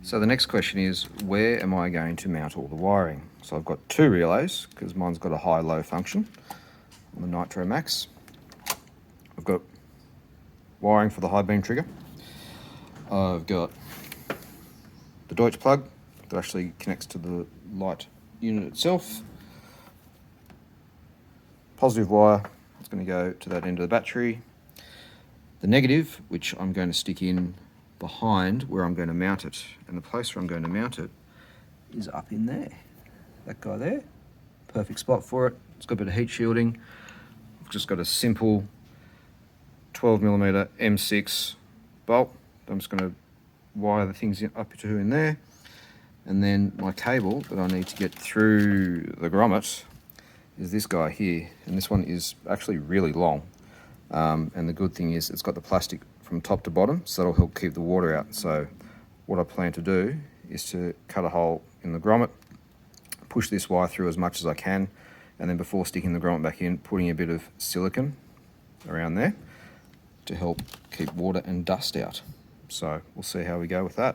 So the next question is, where am I going to mount all the wiring? So I've got two relays, because mine's got a high-low function on the Nitro Max. I've got wiring for the high beam trigger. I've got the Deutsch plug that actually connects to the light unit itself. Positive wire, it's going to go to that end of the battery. The negative, which I'm going to stick in behind where I'm going to mount it. And the place where I'm going to mount it is up in there. That guy there. Perfect spot for it. It's got a bit of heat shielding. I've just got a simple 12mm M6 bolt. I'm just going to wire the things up to in there. And then my cable that I need to get through the grommet is this guy here. And this one is actually really long. And the good thing is it's got the plastic from top to bottom, so that'll help keep the water out. So what I plan to do is to cut a hole in the grommet, push this wire through as much as I can, and then before sticking the grommet back in, putting a bit of silicone around there to help keep water and dust out. So we'll see how we go with that.